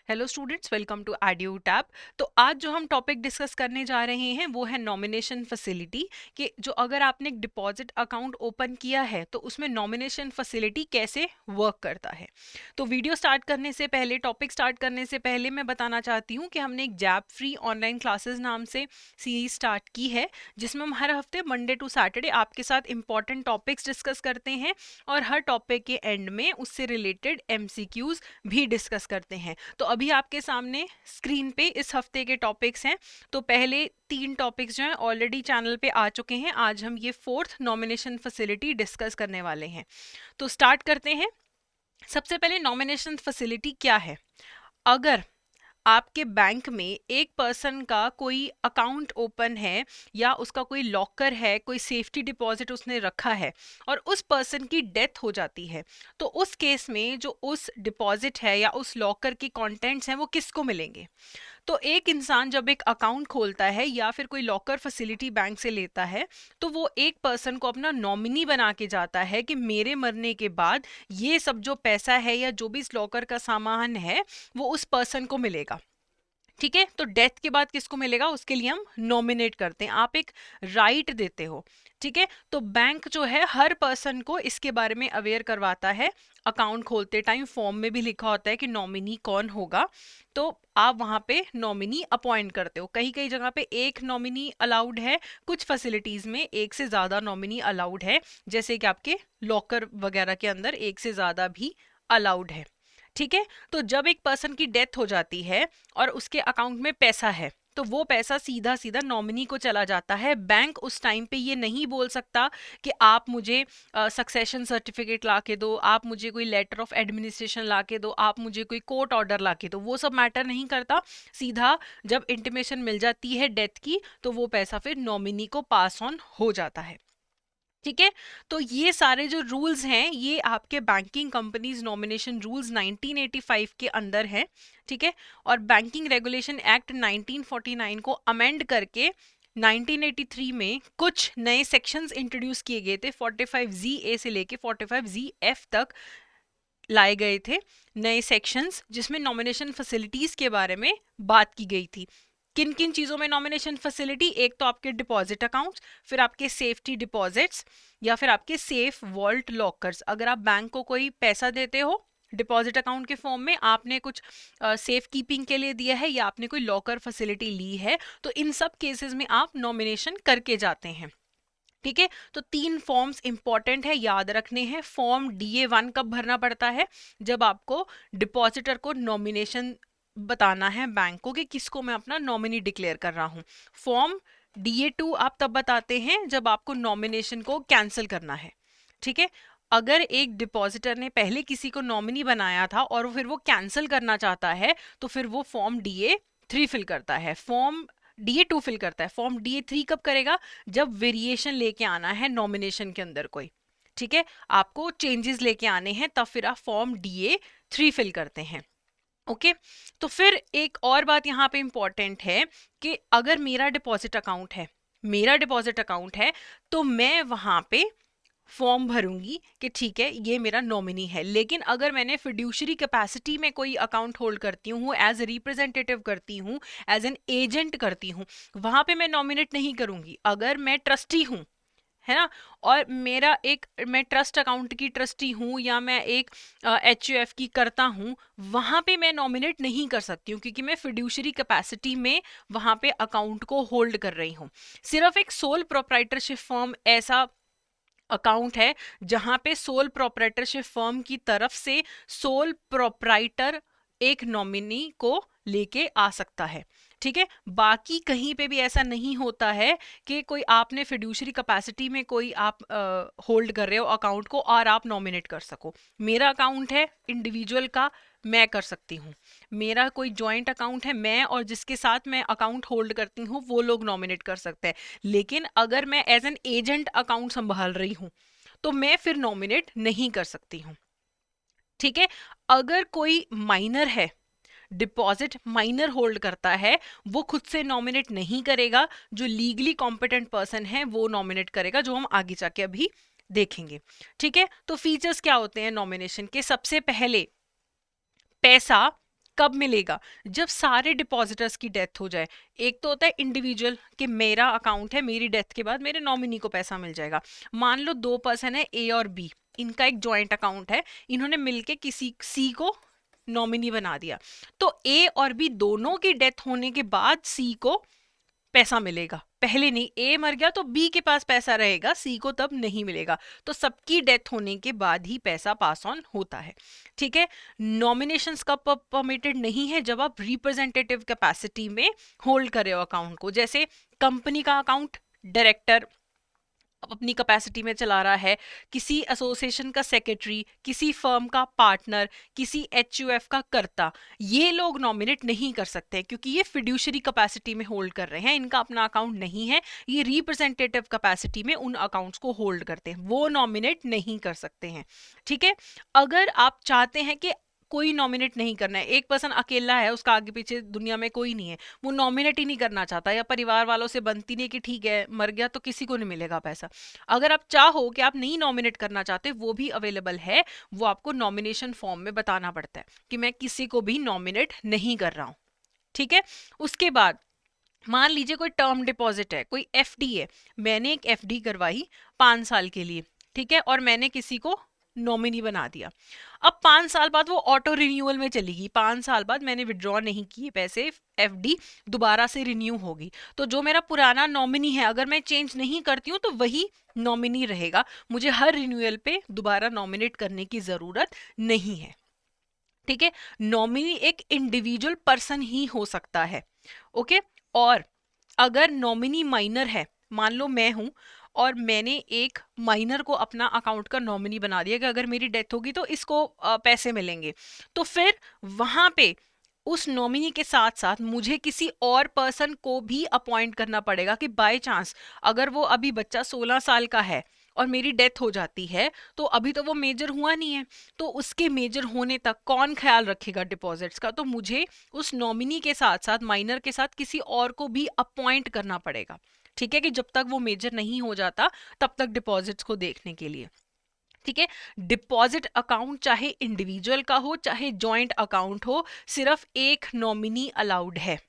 Hello students, welcome to Edu Tab. तो आज जो हम टॉपिक डिस्कस करने जा रहे हैं वो है नॉमिनेशन फैसिलिटी। कि जो अगर आपने एक डिपॉजिट अकाउंट ओपन किया है तो उसमें नॉमिनेशन फैसिलिटी कैसे वर्क करता है। तो वीडियो स्टार्ट करने से पहले, टॉपिक स्टार्ट करने से पहले मैं बताना चाहती हूँ कि हमने एक जैप फ्री ऑनलाइन क्लासेस नाम से सीरीज स्टार्ट की है, जिसमें हम हर हफ्ते मंडे टू सैटरडे आपके साथ इंपॉर्टेंट टॉपिक्स डिस्कस करते हैं और हर टॉपिक के एंड में उससे रिलेटेड एमसीक्यूज भी डिस्कस करते हैं। तो अभी आपके सामने स्क्रीन पे इस हफ्ते के टॉपिक्स हैं। तो पहले 3 टॉपिक्स जो हैं ऑलरेडी चैनल पे आ चुके हैं। आज हम ये 4th नॉमिनेशन फैसिलिटी डिस्कस करने वाले हैं। तो स्टार्ट करते हैं। सबसे पहले नॉमिनेशन फैसिलिटी क्या है। अगर आपके बैंक में एक पर्सन का कोई अकाउंट ओपन है या उसका कोई लॉकर है, कोई सेफ्टी डिपॉजिट उसने रखा है और उस पर्सन की डेथ हो जाती है, तो उस केस में जो उस डिपॉजिट है या उस लॉकर की कंटेंट्स हैं वो किसको मिलेंगे। तो एक इंसान जब एक अकाउंट खोलता है या फिर कोई लॉकर फैसिलिटी बैंक से लेता है, तो वो एक पर्सन को अपना नॉमिनी बना के जाता है कि मेरे मरने के बाद ये सब जो पैसा है या जो भी इस लॉकर का सामान है वो उस पर्सन को मिलेगा। ठीक है, तो डेथ के बाद किसको मिलेगा उसके लिए हम नॉमिनेट करते हैं, आप एक राइट देते हो। ठीक है, तो बैंक जो है हर पर्सन को इसके बारे में अवेयर करवाता है। अकाउंट खोलते टाइम फॉर्म में भी लिखा होता है कि नॉमिनी कौन होगा, तो आप वहां पे नॉमिनी अपॉइंट करते हो। कहीं कहीं जगह पे एक नॉमिनी अलाउड है, कुछ फैसिलिटीज में एक से ज्यादा नॉमिनी अलाउड है, जैसे कि आपके लॉकर वगैरह के अंदर एक से ज्यादा भी अलाउड है। ठीक है, तो जब एक पर्सन की डेथ हो जाती है और उसके अकाउंट में पैसा है, तो वो पैसा सीधा सीधा नॉमिनी को चला जाता है। बैंक उस टाइम पे ये नहीं बोल सकता कि आप मुझे सक्सेशन सर्टिफिकेट ला के दो, आप मुझे कोई लेटर ऑफ एडमिनिस्ट्रेशन ला के दो, आप मुझे कोई कोर्ट ऑर्डर ला के दो, वो सब मैटर नहीं करता। सीधा जब इंटीमेशन मिल जाती है डेथ की, तो वो पैसा फिर नॉमिनी को पास ऑन हो जाता है। ठीक है, तो ये सारे जो रूल्स हैं ये आपके बैंकिंग कंपनीज नॉमिनेशन रूल्स 1985 के अंदर हैं। ठीक है, और बैंकिंग रेगुलेशन एक्ट 1949 को अमेंड करके 1983 में कुछ नए सेक्शंस इंट्रोड्यूस किए गए थे। 45 ए से लेके 45 एफ तक लाए गए थे नए सेक्शंस, जिसमें नॉमिनेशन फैसिलिटीज के बारे में बात की गई थी। किन किन चीज़ों में नॉमिनेशन फैसिलिटी, एक तो आपके डिपॉजिट अकाउंट्स, फिर आपके सेफ्टी डिपॉजिट्स, या फिर आपके सेफ वॉल्ट लॉकर्स। अगर आप बैंक को कोई पैसा देते हो डिपॉजिट अकाउंट के फॉर्म में, आपने कुछ सेफ कीपिंग के लिए दिया है या आपने कोई लॉकर फैसिलिटी ली है, तो इन सब केसेस में आप नॉमिनेशन करके जाते हैं। ठीक है, तो 3 फॉर्म्स इंपॉर्टेंट है, याद रखने हैं। फॉर्म DA1 कब भरना पड़ता है, जब आपको डिपॉजिटर को नॉमिनेशन बताना है बैंक को कि किसको मैं अपना नॉमिनी डिक्लेयर कर रहा हूँ। फॉर्म DA2 आप तब बताते हैं जब आपको नॉमिनेशन को कैंसिल करना है। ठीक है, अगर एक डिपॉजिटर ने पहले किसी को नॉमिनी बनाया था और फिर वो कैंसिल करना चाहता है, तो फिर वो फॉर्म DA3 फिल करता है। फॉर्म DA2 फिल करता है। फॉर्म DA3 कब करेगा, जब वेरिएशन लेके आना है नॉमिनेशन के अंदर कोई। ठीक है, आपको चेंजेस लेके आने हैं, तब फिर आप फॉर्म DA3 फिल करते हैं। ओके, तो फिर एक और बात यहाँ पे इंपॉर्टेंट है कि अगर मेरा डिपॉजिट अकाउंट है, तो मैं वहां पे फॉर्म भरूंगी कि ठीक है ये मेरा नॉमिनी है। लेकिन अगर मैंने फिड्यूशरी कैपेसिटी में कोई अकाउंट होल्ड करती हूँ, एज ए रिप्रेजेंटेटिव करती हूँ, एज एन एजेंट करती हूँ, वहां पे मैं नॉमिनेट नहीं करूंगी। अगर मैं ट्रस्टी हूँ, है ना, और मेरा एक, मैं ट्रस्ट अकाउंट की ट्रस्टी हूँ या मैं एक HUF की करता हूँ, वहां पे मैं नॉमिनेट नहीं कर सकती हूँ, क्योंकि मैं फिड्यूशरी कैपेसिटी में वहां पे अकाउंट को होल्ड कर रही हूँ। सिर्फ एक सोल प्रोप्राइटरशिप फर्म ऐसा अकाउंट है जहां पे सोल प्रोप्राइटरशिप फर्म की तरफ से सोल प्रोप्राइटर एक नॉमिनी को लेके आ सकता है। ठीक है, बाकी कहीं पे भी ऐसा नहीं होता है कि कोई आपने फिड्यूशरी कैपेसिटी में कोई आप होल्ड कर रहे हो अकाउंट को और आप नॉमिनेट कर सको। मेरा अकाउंट है इंडिविजुअल का, मैं कर सकती हूँ। मेरा कोई जॉइंट अकाउंट है, मैं और जिसके साथ मैं अकाउंट होल्ड करती हूँ वो लोग नॉमिनेट कर सकते हैं। लेकिन अगर मैं एज एन एजेंट अकाउंट संभाल रही हूँ, तो मैं फिर नॉमिनेट नहीं कर सकती हूँ। ठीक है, अगर कोई माइनर है, डिपॉजिट माइनर होल्ड करता है, वो खुद से नॉमिनेट नहीं करेगा। जो लीगली कॉम्पिटेंट पर्सन है वो नॉमिनेट करेगा, जो हम आगे जाके अभी देखेंगे। ठीक है, तो फीचर्स क्या होते हैं नॉमिनेशन के। सबसे पहले, पैसा कब मिलेगा? जब सारे डिपॉजिटर्स की डेथ हो जाए। एक तो होता है इंडिविजुअल कि मेरा अकाउंट है, मेरी डेथ के बाद मेरे नॉमिनी को पैसा मिल जाएगा। मान लो 2 पर्सन है, ए और बी, इनका एक जॉइंट अकाउंट है, इन्होंने मिलके किसी सी को नॉमिनी बना दिया, तो ए और बी दोनों की डेथ होने के बाद सी को पैसा मिलेगा, पहले नहीं। ए मर गया तो बी के पास पैसा रहेगा, सी को तब नहीं मिलेगा। तो सबकी डेथ होने के बाद ही पैसा पास ऑन होता है, ठीक है। नॉमिनेशंस कब परमिटेड नहीं है? जब आप रिप्रेजेंटेटिव कैपेसिटी में होल्ड कर रहे हो अकाउंट को। जैसे कंपनी का अकाउंट डायरेक्टर अपनी कैपेसिटी में चला रहा है, किसी एसोसिएशन का सेक्रेटरी, किसी फर्म का पार्टनर, किसी एचयूएफ का कर्ता, ये लोग नॉमिनेट नहीं कर सकते क्योंकि ये फिड्यूशरी कैपेसिटी में होल्ड कर रहे हैं, इनका अपना अकाउंट नहीं है, ये रिप्रेजेंटेटिव कैपेसिटी में उन अकाउंट्स को होल्ड करते हैं, वो नॉमिनेट नहीं कर सकते हैं, ठीक है। अगर आप चाहते हैं कि कोई नॉमिनेट नहीं करना है, एक पर्सन अकेला है, उसका आगे पीछे दुनिया में कोई नहीं है, वो नॉमिनेट ही नहीं करना चाहता, या परिवार वालों से बनती नहीं कि ठीक है मर गया तो किसी को नहीं मिलेगा पैसा, अगर आप चाहो कि आप नहीं नॉमिनेट करना चाहते, वो भी अवेलेबल है। वो आपको नॉमिनेशन फॉर्म में बताना पड़ता है कि मैं किसी को भी नॉमिनेट नहीं कर रहा हूँ, ठीक है। उसके बाद मान लीजिए कोई टर्म डिपॉजिट है, कोई एफडी है, मैंने एक एफडी करवाई 5 साल के लिए, ठीक है, और मैंने किसी को नॉमिनी बना दिया। अब 5 साल बाद वो ऑटो रिन्यूअल में चलेगी, 5 साल बाद मैंने विड्रॉ नहीं किए पैसे, एफडी दोबारा से रिन्यू होगी, तो जो मेरा पुराना नॉमिनी है अगर मैं चेंज नहीं करती हूँ तो वही नॉमिनी रहेगा, मुझे हर रिन्यूअल पे दोबारा नॉमिनेट करने की जरूरत नहीं है, ठीक है। नॉमिनी एक इंडिविजुअल पर्सन ही हो सकता है, ओके। और अगर नॉमिनी माइनर है, मान लो मैं हूं और मैंने एक माइनर को अपना अकाउंट का नॉमिनी बना दिया कि अगर मेरी डेथ होगी तो इसको पैसे मिलेंगे, तो फिर वहां पे उस नॉमिनी के साथ साथ मुझे किसी और पर्सन को भी अपॉइंट करना पड़ेगा कि बाय चांस अगर वो अभी बच्चा 16 साल का है और मेरी डेथ हो जाती है, तो अभी तो वो मेजर हुआ नहीं है, तो उसके मेजर होने तक कौन ख्याल रखेगा डिपॉजिट्स का? तो मुझे उस नॉमिनी के साथ साथ माइनर के साथ किसी और को भी अपॉइंट करना पड़ेगा, ठीक है, कि जब तक वो मेजर नहीं हो जाता तब तक डिपॉजिट्स को देखने के लिए, ठीक है। डिपॉजिट अकाउंट चाहे इंडिविजुअल का हो चाहे जॉइंट अकाउंट हो, सिर्फ एक नॉमिनी अलाउड है,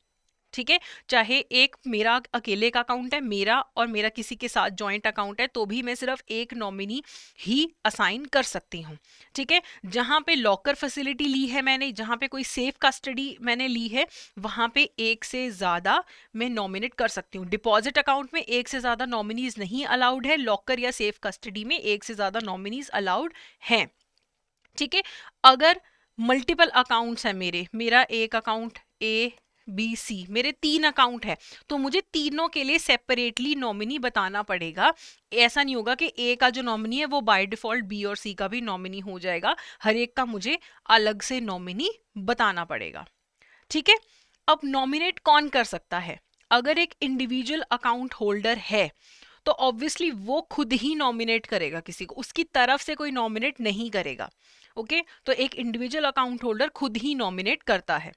ठीक है। चाहे एक मेरा अकेले का अकाउंट है, मेरा और मेरा किसी के साथ जॉइंट अकाउंट है, तो भी मैं सिर्फ एक नॉमिनी ही असाइन कर सकती हूँ, ठीक है। जहां पे लॉकर फैसिलिटी ली है मैंने, जहां पे कोई सेफ कस्टडी मैंने ली है, वहां पे एक से ज्यादा मैं नॉमिनेट कर सकती हूँ। डिपॉजिट अकाउंट में एक से ज्यादा नॉमिनीज नहीं अलाउड है, लॉकर या सेफ कस्टडी में एक से ज्यादा नॉमिनीज अलाउड हैं, ठीक है। अगर मल्टीपल अकाउंट्स है मेरे, मेरा एक अकाउंट ए बी सी, मेरे 3 अकाउंट है, तो मुझे तीनों के लिए सेपरेटली नॉमिनी बताना पड़ेगा। ऐसा नहीं होगा कि ए का जो नॉमिनी है वो बाय डिफॉल्ट बी और सी का भी नॉमिनी हो जाएगा, हर एक का मुझे अलग से नॉमिनी बताना पड़ेगा, ठीक है। अब नॉमिनेट कौन कर सकता है? अगर एक इंडिविजुअल अकाउंट होल्डर है तो ऑब्वियसली वो खुद ही नॉमिनेट करेगा किसी को, उसकी तरफ से कोई नॉमिनेट नहीं करेगा, ओके। तो एक इंडिविजुअल अकाउंट होल्डर खुद ही नॉमिनेट करता है।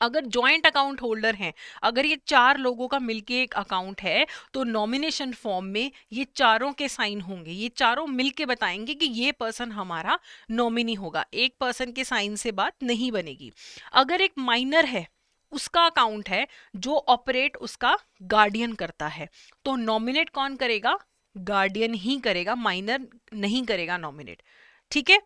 अगर जॉइंट अकाउंट होल्डर हैं, अगर ये 4 लोगों का मिलके एक अकाउंट है, तो नॉमिनेशन फॉर्म में ये चारों के साइन होंगे, ये चारों मिलके बताएंगे कि ये पर्सन हमारा नॉमिनी होगा, एक पर्सन के साइन से बात नहीं बनेगी। अगर एक माइनर है, उसका अकाउंट है, जो ऑपरेट उसका गार्डियन करता है, तो नॉमिनेट कौन करेगा? गार्डियन ही करेगा, माइनर नहीं करेगा नॉमिनेट, ठीक है।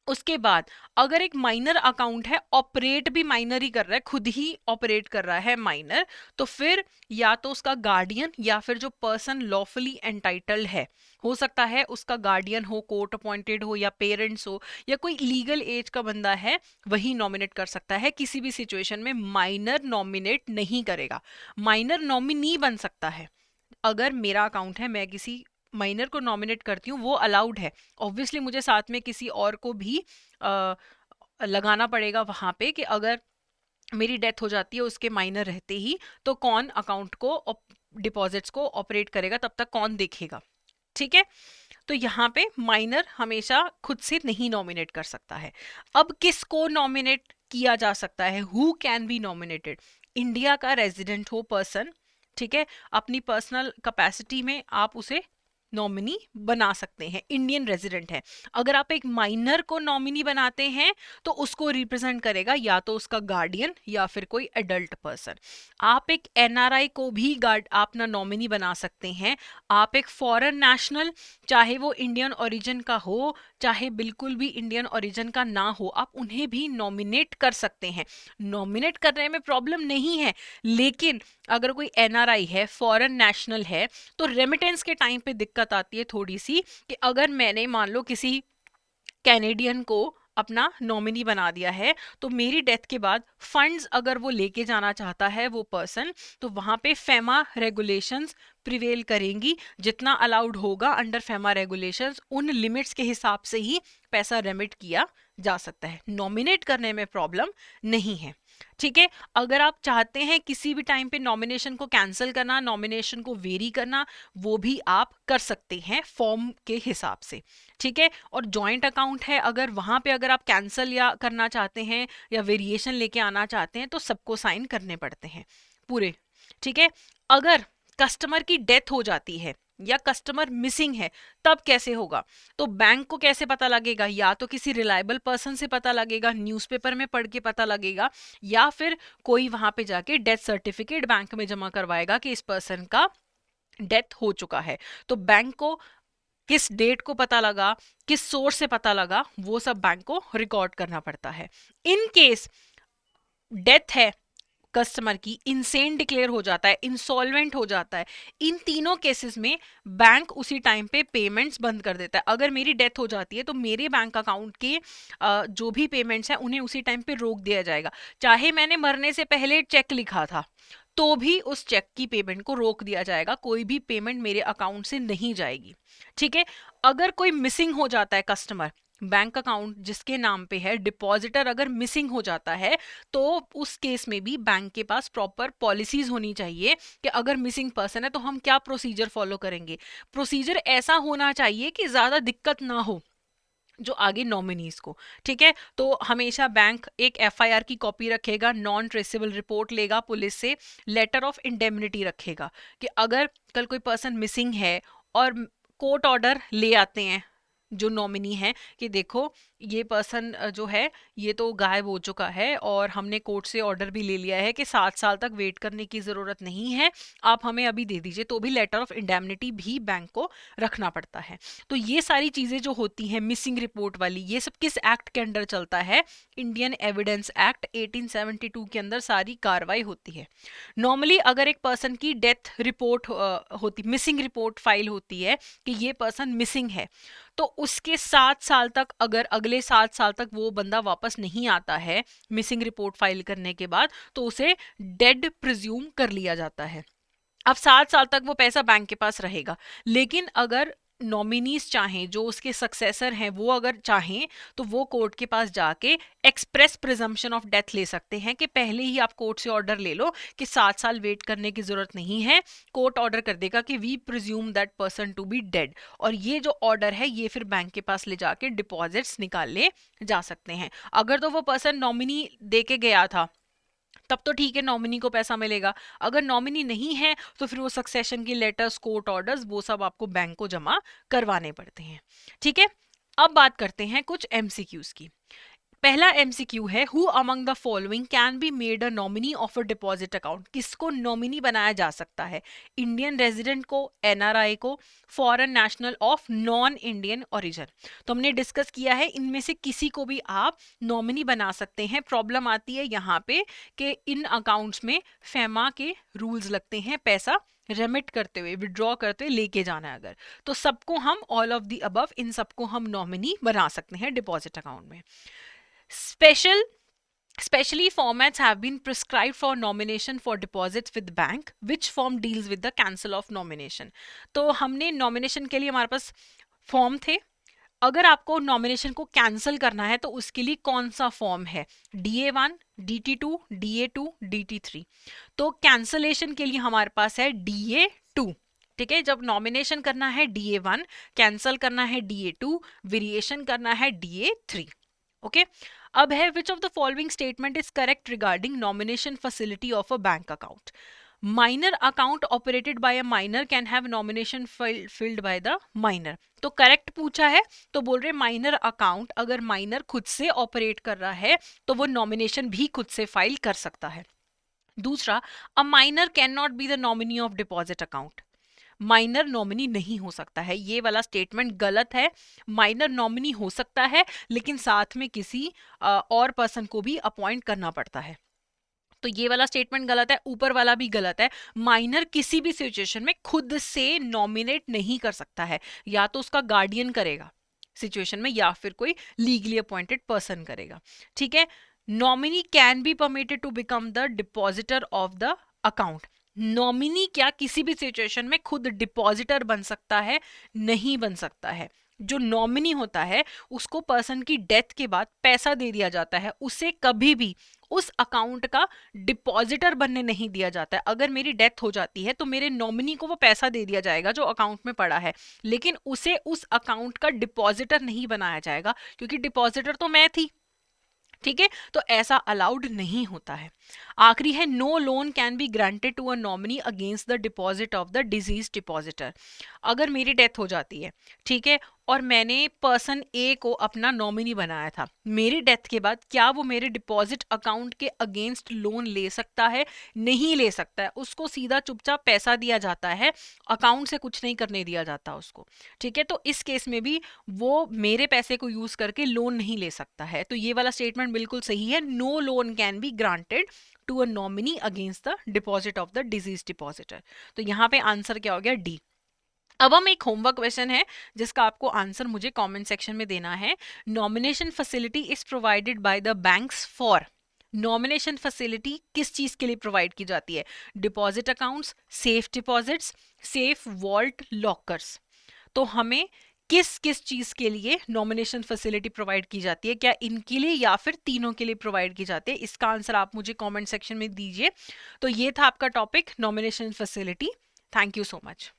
उसके बाद अगर एक माइनर अकाउंट है, ऑपरेट भी माइनर ही कर रहा है, खुद ही ऑपरेट कर रहा है माइनर, तो फिर या तो उसका गार्डियन या फिर जो पर्सन लॉफुली एंटाइटल्ड है, हो सकता है उसका गार्डियन हो, कोर्ट अपॉइंटेड हो, या पेरेंट्स हो, या कोई लीगल एज का बंदा है, वही नॉमिनेट कर सकता है। किसी भी सिचुएशन में माइनर नॉमिनेट नहीं करेगा, माइनर नॉमिनी बन सकता है। अगर मेरा अकाउंट है, मैं किसी माइनर को नॉमिनेट करती हूँ, वो अलाउड है, ऑब्वियसली मुझे साथ में किसी और को भी लगाना पड़ेगा वहां पे कि अगर मेरी डेथ हो जाती है उसके माइनर रहते ही, तो कौन अकाउंट को डिपॉजिट्स को ऑपरेट करेगा, तब तक कौन देखेगा, ठीक है। तो यहाँ पे माइनर हमेशा खुद से नहीं नॉमिनेट कर सकता है। अब किसको नॉमिनेट किया जा सकता है? Who can be nominated? India का रेजिडेंट हो पर्सन, ठीक है, अपनी पर्सनल कैपेसिटी में आप उसे नॉमिनी बना सकते हैं, इंडियन रेजिडेंट है। अगर आप एक माइनर को नॉमिनी बनाते हैं तो उसको रिप्रेजेंट करेगा या तो उसका गार्डियन या फिर कोई एडल्ट पर्सन। आप एक एनआरआई को भी अपना नॉमिनी बना सकते हैं। आप एक फॉरेन नेशनल, चाहे वो इंडियन ओरिजिन का हो चाहे बिल्कुल भी इंडियन ओरिजिन का ना हो, आप उन्हें भी नॉमिनेट कर सकते हैं। नॉमिनेट करने में प्रॉब्लम नहीं है, लेकिन अगर कोई एनआरआई है, फॉरेन नेशनल है, तो रेमिटेंस के टाइम पे दिक्कत आती है थोड़ी सी, कि अगर मैंने मान लो किसी कैनेडियन को अपना नॉमिनी बना दिया है, तो मेरी डेथ के बाद फंड्स अगर वो लेके जाना चाहता है वो पर्सन, तो वहां पे फेमा रेगुलेशंस प्रिवेल करेंगी। जितना अलाउड होगा अंडर फेमा रेगुलेशंस, उन लिमिट्स के हिसाब से ही पैसा रेमिट किया जा सकता है। नॉमिनेट करने में प्रॉब्लम नहीं है, ठीक है। अगर आप चाहते हैं किसी भी टाइम पे नॉमिनेशन को कैंसिल करना, नॉमिनेशन को वेरी करना, वो भी आप कर सकते हैं फॉर्म के हिसाब से, ठीक है। और जॉइंट अकाउंट है, अगर वहां पे अगर आप कैंसिल या करना चाहते हैं या वेरिएशन लेके आना चाहते हैं तो सबको साइन करने पड़ते हैं पूरे, ठीक है। अगर कस्टमर की डेथ हो जाती है या कस्टमर मिसिंग है, तब कैसे होगा? तो बैंक को कैसे पता लगेगा? या तो किसी रिलायबल पर्सन से पता लगेगा, न्यूज़पेपर में पढ़ के पता लगेगा, या फिर कोई वहां पे जाके डेथ सर्टिफिकेट बैंक में जमा करवाएगा कि इस पर्सन का डेथ हो चुका है। तो बैंक को किस डेट को पता लगा, किस सोर्स से पता लगा, वो सब बैंक को रिकॉर्ड करना पड़ता है। इन केस डेथ है कस्टमर की, इनसेन डिक्लेयर हो जाता है, इंसॉल्वेंट हो जाता है, इन तीनों केसेस में बैंक उसी टाइम पे पेमेंट्स बंद कर देता है। अगर मेरी डेथ हो जाती है तो मेरे बैंक अकाउंट के जो भी पेमेंट्स हैं उन्हें उसी टाइम पे रोक दिया जाएगा। चाहे मैंने मरने से पहले चेक लिखा था तो भी उस चेक की पेमेंट को रोक दिया जाएगा, कोई भी पेमेंट मेरे अकाउंट से नहीं जाएगी, ठीक है। अगर कोई मिसिंग हो जाता है कस्टमर, बैंक अकाउंट जिसके नाम पे है, डिपॉजिटर अगर मिसिंग हो जाता है, तो उस केस में भी बैंक के पास प्रॉपर पॉलिसीज होनी चाहिए कि अगर मिसिंग पर्सन है तो हम क्या प्रोसीजर फॉलो करेंगे। प्रोसीजर ऐसा होना चाहिए कि ज्यादा दिक्कत ना हो जो आगे नॉमिनीज को, ठीक है। तो हमेशा बैंक एक एफआईआर की कॉपी रखेगा, नॉन ट्रेसेबल रिपोर्ट लेगा पुलिस से, लेटर ऑफ इंडेमनिटी रखेगा कि अगर कल कोई पर्सन मिसिंग है और कोर्ट ऑर्डर ले आते हैं जो नॉमिनी है कि देखो ये पर्सन जो है ये तो गायब हो चुका है और हमने कोर्ट से ऑर्डर भी ले लिया है कि 7 साल तक वेट करने की ज़रूरत नहीं है, आप हमें अभी दे दीजिए, तो भी लेटर ऑफ इंडेमनिटी भी बैंक को रखना पड़ता है। तो ये सारी चीज़ें जो होती हैं मिसिंग रिपोर्ट वाली, ये सब किस एक्ट के अंडर चलता है? इंडियन एविडेंस एक्ट 1872 के अंदर सारी कार्रवाई होती है। नॉर्मली अगर एक पर्सन की डेथ रिपोर्ट होती, मिसिंग रिपोर्ट फाइल होती है कि ये पर्सन मिसिंग है, तो उसके 7 साल तक, अगर अगले 7 साल तक वो बंदा वापस नहीं आता है मिसिंग रिपोर्ट फाइल करने के बाद, तो उसे डेड प्रिज्यूम कर लिया जाता है। अब 7 साल तक वो पैसा बैंक के पास रहेगा। लेकिन अगर नॉमिनीज चाहें, जो उसके सक्सेसर हैं, वो अगर चाहें तो वो कोर्ट के पास जाके एक्सप्रेस प्रिजम्पशन ऑफ डेथ ले सकते हैं कि पहले ही आप कोर्ट से ऑर्डर ले लो कि 7 साल वेट करने की जरूरत नहीं है। कोर्ट ऑर्डर कर देगा कि we presume that person to be dead, और ये जो ऑर्डर है ये फिर बैंक के पास ले जाके डिपॉजिट्स निकाले जा सकते हैं। अगर तो वो पर्सन नॉमिनी दे के गया था तब तो ठीक है, नॉमिनी को पैसा मिलेगा। अगर नॉमिनी नहीं है तो फिर वो सक्सेशन की लेटर्स, कोर्ट ऑर्डर्स, वो सब आपको बैंक को जमा करवाने पड़ते हैं, ठीक है। अब बात करते हैं कुछ एमसीक्यूज की। पहला एमसीक्यू है, who among the following can be made a nominee of a deposit account? किसको नॉमिनी बनाया जा सकता है? इंडियन रेजिडेंट को, एनआरआई को, foreign national of non Indian origin. तो हमने डिस्कस किया है इनमें से किसी को भी आप नॉमिनी बना सकते हैं। प्रॉब्लम आती है यहाँ पे कि इन अकाउंट्स में फेमा के रूल्स लगते हैं, पैसा रेमिट करते हुए, विड्रॉ करते हुए लेके जाना है अगर, तो सबको हम ऑल ऑफ द अबव, इन सबको हम नॉमिनी बना सकते हैं डिपॉजिट अकाउंट में। Specially, formats have been prescribed for nomination for deposits with bank. Which form deals with the cancel of nomination? तो हमने नॉमिनेशन के लिए हमारे पास फॉर्म थे। अगर आपको नॉमिनेशन को कैंसिल करना है तो उसके लिए कौन सा फॉर्म है? DA1, DT2, DA2, DT3। तो कैंसलेशन के लिए हमारे पास है DA2, ठीक है। जब नॉमिनेशन करना है DA1, कैंसिल करना है DA2, वेरिएशन करना है DA3, ओके। अब है, which of the following statement is correct regarding nomination facility of a bank account? Minor account operated by a minor can have nomination filled by the minor. तो correct पूछा है, तो बोल रहे माइनर अकाउंट अगर minor खुद से operate कर रहा है तो वो नॉमिनेशन भी खुद से फाइल कर सकता है। दूसरा, a minor can not be the nominee of deposit account. Minor nominee नहीं हो सकता है, ये वाला स्टेटमेंट गलत है। माइनर नॉमिनी हो सकता है लेकिन साथ में किसी और पर्सन को भी अपॉइंट करना पड़ता है, तो ये वाला स्टेटमेंट गलत है। ऊपर वाला भी गलत है, माइनर किसी भी सिचुएशन में खुद से नॉमिनेट नहीं कर सकता है, या तो उसका गार्डियन करेगा सिचुएशन में या फिर कोई लीगली अपॉइंटेड पर्सन करेगा। ठीक है, nominee can be permitted to become the depositor of the account. Nominee क्या किसी भी सिचुएशन में खुद डिपॉजिटर बन सकता है? नहीं बन सकता है। जो नॉमिनी होता है उसको पर्सन की डेथ के बाद पैसा दे दिया जाता है, उसे कभी भी उस अकाउंट का डिपॉजिटर बनने नहीं दिया जाता है। अगर मेरी डेथ हो जाती है तो मेरे नॉमिनी को वो पैसा दे दिया जाएगा जो अकाउंट में पड़ा है, लेकिन उसे उस अकाउंट का डिपॉजिटर नहीं बनाया जाएगा, क्योंकि डिपॉजिटर तो मैं थी। ठीक है, तो ऐसा अलाउड नहीं होता है। आखिरी है, no loan can be granted to a nominee against the deposit of the deceased depositor. अगर मेरी डेथ हो जाती है, ठीक है, और मैंने पर्सन ए को अपना नॉमिनी बनाया था, मेरी डेथ के बाद क्या वो मेरे डिपॉजिट अकाउंट के अगेंस्ट लोन ले सकता है? नहीं ले सकता है, उसको सीधा चुपचाप पैसा दिया जाता है, अकाउंट से कुछ नहीं करने दिया जाता उसको। ठीक है, तो इस केस में भी वो मेरे पैसे को यूज करके लोन नहीं ले सकता है। तो ये वाला स्टेटमेंट बिल्कुल सही है, no loan can be granted to a nominee against the deposit of the deceased depositor. तो यहाँ पे आंसर क्या हो गया? डी। अब हम एक होमवर्क क्वेश्चन है जिसका आपको आंसर मुझे कमेंट सेक्शन में देना है। Nomination facility is provided by the banks for. Nomination facility किस चीज के लिए प्रोवाइड की जाती है? Deposit accounts, safe deposits, safe vault lockers. तो हमें किस किस चीज के लिए नॉमिनेशन फैसिलिटी प्रोवाइड की जाती है? क्या इनके लिए या फिर तीनों के लिए प्रोवाइड की जाती है? इसका आंसर आप मुझे कमेंट सेक्शन में दीजिए। तो ये था आपका topic, nomination facility. Thank you so much.